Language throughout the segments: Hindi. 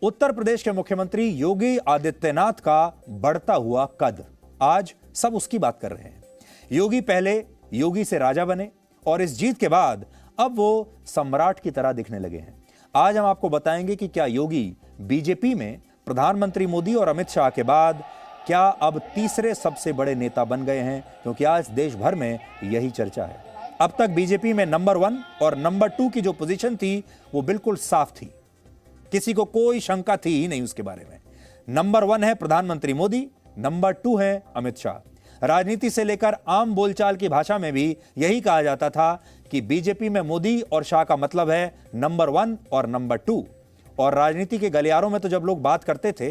उत्तर प्रदेश के मुख्यमंत्री योगी आदित्यनाथ का बढ़ता हुआ कद, आज सब उसकी बात कर रहे हैं। योगी पहले योगी से राजा बने और इस जीत के बाद अब वो सम्राट की तरह दिखने लगे हैं। आज हम आपको बताएंगे कि क्या योगी बीजेपी में प्रधानमंत्री मोदी और अमित शाह के बाद क्या अब तीसरे सबसे बड़े नेता बन गए हैं, क्योंकि आज देश भर में यही चर्चा है। अब तक बीजेपी में नंबर 1 और नंबर 2 की जो पोजीशन थी वो बिल्कुल साफ थी, किसी को कोई शंका थी ही नहीं उसके बारे में। नंबर 1 है प्रधानमंत्री मोदी, नंबर 2 है अमित शाह। राजनीति से लेकर आम बोलचाल की भाषा में भी यही कहा जाता था कि बीजेपी में मोदी और शाह का मतलब है नंबर 1 और नंबर 2। और राजनीति के गलियारों में तो जब लोग बात करते थे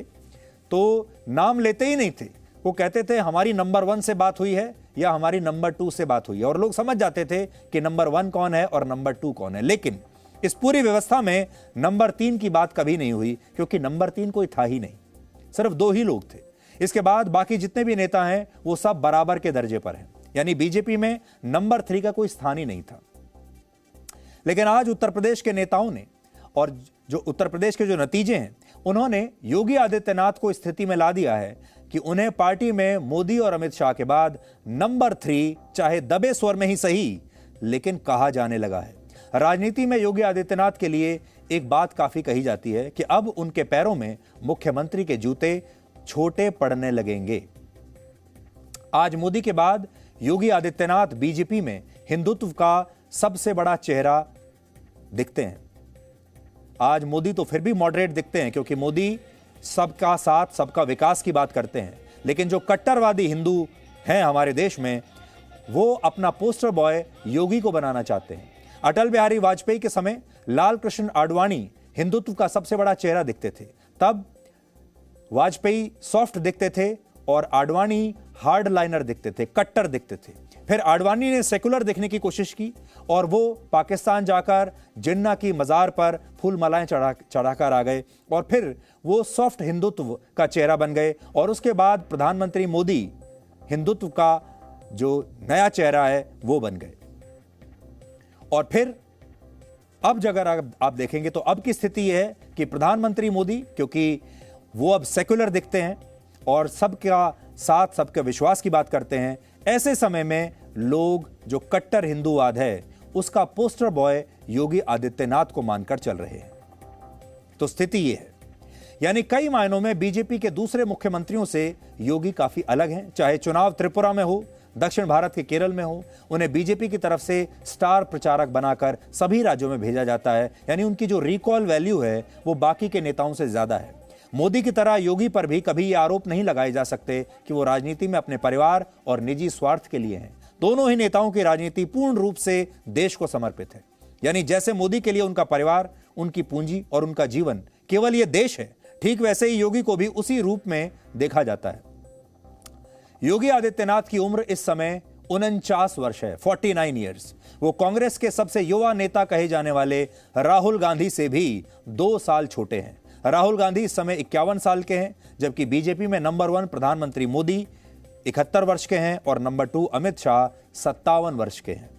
तो नाम लेते ही नहीं थे, वो कहते थे हमारी नंबर 1 से बात हुई है या हमारी नंबर 2 से बात हुई है, और लोग समझ जाते थे कि नंबर 1 कौन है और नंबर 2 कौन है। लेकिन इस पूरी व्यवस्था में नंबर 3 की बात कभी नहीं हुई, क्योंकि नंबर 3 कोई था ही नहीं, सिर्फ 2 ही लोग थे। इसके बाद बाकी जितने भी नेता हैं वो सब बराबर के दर्जे पर हैं, यानी बीजेपी में नंबर 3 का कोई स्थान ही नहीं था। लेकिन आज उत्तर प्रदेश के नेताओं ने और जो उत्तर प्रदेश के जो नतीजे हैं, उन्होंने योगी आदित्यनाथ को स्थिति में ला दिया है कि उन्हें पार्टी में मोदी और अमित शाह के बाद नंबर 3 चाहे दबे स्वर में ही सही, लेकिन कहा जाने लगा है। राजनीति में योगी आदित्यनाथ के लिए एक बात काफी कही जाती है कि अब उनके पैरों में मुख्यमंत्री के जूते छोटे पड़ने लगेंगे। आज मोदी के बाद योगी आदित्यनाथ बीजेपी में हिंदुत्व का सबसे बड़ा चेहरा दिखते हैं। आज मोदी तो फिर भी मॉडरेट दिखते हैं, क्योंकि मोदी सबका साथ सबका विकास की बात करते हैं, लेकिन जो कट्टरवादी हिंदू हैं हमारे देश में, वो अपना पोस्टर बॉय योगी को बनाना चाहते हैं। अटल बिहारी वाजपेयी के समय लाल कृष्ण आडवाणी हिंदुत्व का सबसे बड़ा चेहरा दिखते थे, तब वाजपेयी सॉफ्ट दिखते थे और आडवाणी हार्ड लाइनर दिखते थे, कट्टर दिखते थे। फिर आडवाणी ने सेकुलर दिखने की कोशिश की और वो पाकिस्तान जाकर जिन्ना की मजार पर फूल मालाएं चढ़ाकर आ गए और फिर वो सॉफ्ट हिंदुत्व का चेहरा बन गए। और उसके बाद प्रधानमंत्री मोदी हिंदुत्व का जो नया चेहरा है वो बन गए। और फिर अब अगर आप देखेंगे तो अब की स्थिति यह है कि प्रधानमंत्री मोदी, क्योंकि वो अब सेकुलर दिखते हैं और सबका साथ सबके विश्वास की बात करते हैं, ऐसे समय में लोग जो कट्टर हिंदूवाद है उसका पोस्टर बॉय योगी आदित्यनाथ को मानकर चल रहे हैं। तो स्थिति यह है, यानी कई मायनों में बीजेपी के दूसरे मुख्यमंत्रियों से योगी काफी अलग हैं। चाहे चुनाव त्रिपुरा में हो, दक्षिण भारत के केरल में हो, उन्हें बीजेपी की तरफ से स्टार प्रचारक बनाकर सभी राज्यों में भेजा जाता है, यानी उनकी जो रिकॉल वैल्यू है वो बाकी के नेताओं से ज्यादा है। मोदी की तरह योगी पर भी कभी ये आरोप नहीं लगाए जा सकते कि वो राजनीति में अपने परिवार और निजी स्वार्थ के लिए हैं। दोनों ही नेताओं की राजनीति पूर्ण रूप से देश को समर्पित है, यानी जैसे मोदी के लिए उनका परिवार, उनकी पूंजी और उनका जीवन केवल ये देश है, ठीक वैसे ही योगी को भी उसी रूप में देखा जाता है। योगी आदित्यनाथ की उम्र इस समय 49 वर्ष है, 49 ईयर्स। वो कांग्रेस के सबसे युवा नेता कहे जाने वाले राहुल गांधी से भी 2 साल छोटे हैं। राहुल गांधी इस समय 51 साल के हैं, जबकि बीजेपी में नंबर 1 प्रधानमंत्री मोदी 71 वर्ष के हैं और नंबर 2 अमित शाह 57 वर्ष के हैं।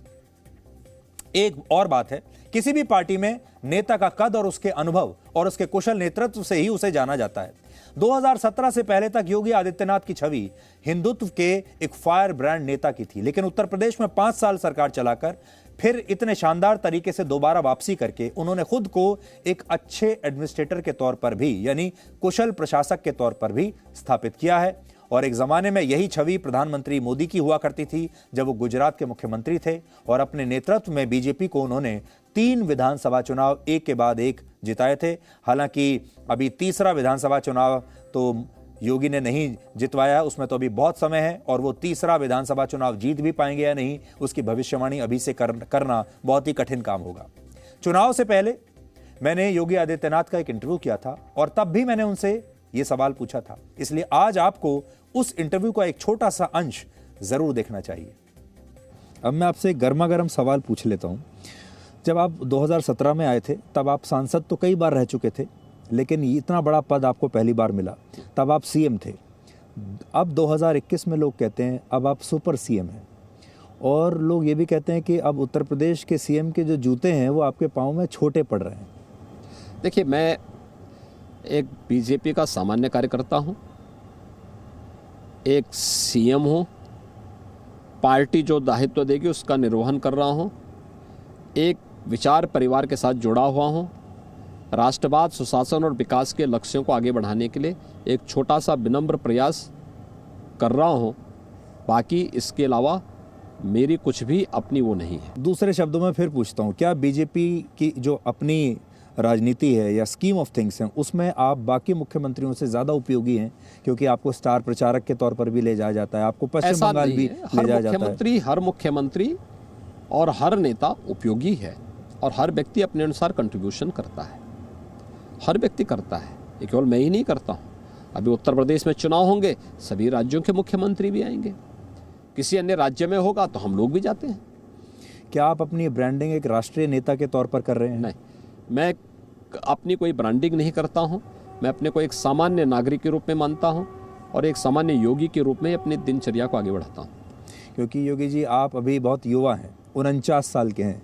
एक और बात है, किसी भी पार्टी में नेता का कद और उसके अनुभव और उसके कुशल नेतृत्व से ही उसे जाना जाता है। 2017 से पहले तक योगी आदित्यनाथ की छवि हिंदुत्व के एक फायर ब्रांड नेता की थी, लेकिन उत्तर प्रदेश में 5 साल सरकार चलाकर फिर इतने शानदार तरीके से दोबारा वापसी करके उन्होंने खुद को एक अच्छे एडमिनिस्ट्रेटर के तौर पर भी, यानी कुशल प्रशासक के तौर पर भी स्थापित किया है। और एक जमाने में यही छवि प्रधानमंत्री मोदी की हुआ करती थी जब वो गुजरात के मुख्यमंत्री थे, और अपने नेतृत्व में बीजेपी को उन्होंने 3 विधानसभा चुनाव एक के बाद एक जिताए थे। हालांकि अभी तीसरा विधानसभा चुनाव तो योगी ने नहीं जितवाया, उसमें तो अभी बहुत समय है, और वो तीसरा विधानसभा चुनाव जीत भी पाएंगे या नहीं, उसकी भविष्यवाणी अभी से करना बहुत ही कठिन काम होगा। चुनाव से पहले मैंने योगी आदित्यनाथ का एक इंटरव्यू किया था और तब भी मैंने उनसे ये सवाल पूछा था, इसलिए आज आपको उस इंटरव्यू का एक छोटा सा अंश जरूर देखना चाहिए। अब मैं आपसे एक गर्मा गर्म सवाल पूछ लेता हूँ। जब आप 2017 में आए थे तब आप सांसद तो कई बार रह चुके थे, लेकिन इतना बड़ा पद आपको पहली बार मिला, तब आप सीएम थे। अब 2021 में लोग कहते हैं अब आप सुपर सीएम हैं, और लोग ये भी कहते हैं कि अब उत्तर प्रदेश के सीएम के जो जूते हैं वो आपके पाँव में छोटे पड़ रहे हैं। देखिए, मैं एक बीजेपी का सामान्य कार्यकर्ता हूँ, एक सीएम हूँ, पार्टी जो दायित्व देगी उसका निर्वहन कर रहा हूँ, एक विचार परिवार के साथ जुड़ा हुआ हूँ, राष्ट्रवाद, सुशासन और विकास के लक्ष्यों को आगे बढ़ाने के लिए एक छोटा सा विनम्र प्रयास कर रहा हूँ। बाकी इसके अलावा मेरी कुछ भी अपनी वो नहीं है। दूसरे शब्दों में फिर पूछता हूँ, क्या बीजेपी की जो अपनी राजनीति है या स्कीम ऑफ थिंग्स हैं उसमें आप बाकी मुख्यमंत्रियों से ज़्यादा उपयोगी हैं, क्योंकि आपको स्टार प्रचारक के तौर पर भी ले जाया जाता है, आपको पश्चिम ऐसा बंगाल नहीं भी है। ले जाया जाता है। हर मुख्यमंत्री और हर नेता उपयोगी है और हर व्यक्ति अपने अनुसार कंट्रीब्यूशन करता है, हर व्यक्ति करता है, ये केवल मैं ही नहीं करता हूँ। अभी उत्तर प्रदेश में चुनाव होंगे, सभी राज्यों के मुख्यमंत्री भी आएंगे, किसी अन्य राज्य में होगा तो हम लोग भी जाते हैं। क्या आप अपनी ब्रांडिंग एक राष्ट्रीय नेता के तौर पर कर रहे हैं? नहीं, मैं अपनी कोई ब्रांडिंग नहीं करता हूँ। मैं अपने को एक सामान्य नागरिक के रूप में मानता हूँ और एक सामान्य योगी के रूप में अपनी दिनचर्या को आगे बढ़ाता हूँ। क्योंकि योगी जी आप अभी बहुत युवा हैं, 49 साल के हैं,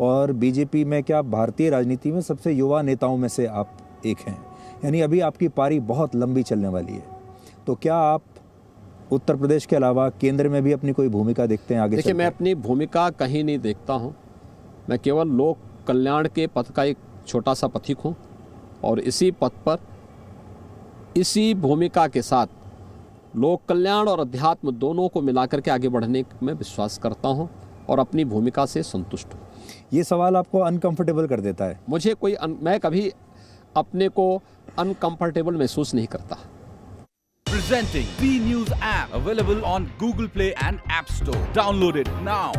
और बीजेपी में क्या भारतीय राजनीति में सबसे युवा नेताओं में से आप एक हैं, यानी अभी आपकी पारी बहुत लंबी चलने वाली है। तो क्या आप उत्तर प्रदेश के अलावा केंद्र में भी अपनी कोई भूमिका देखते हैं आगे? देखिए, मैं अपनी भूमिका कहीं नहीं देखता हूँ। मैं केवल लोक कल्याण के पथ का एक छोटा सा पथिक हूँ और इसी पथ पर, इसी भूमिका के साथ लोक कल्याण और अध्यात्म दोनों को मिलाकर के आगे बढ़ने में विश्वास करता हूँ और अपनी भूमिका से संतुष्ट हूँ। ये सवाल आपको अनकंफर्टेबल कर देता है? मुझे मैं कभी अपने को अनकंफर्टेबल महसूस नहीं करता। Presenting V News app, available on Google Play and App Store. Download it now.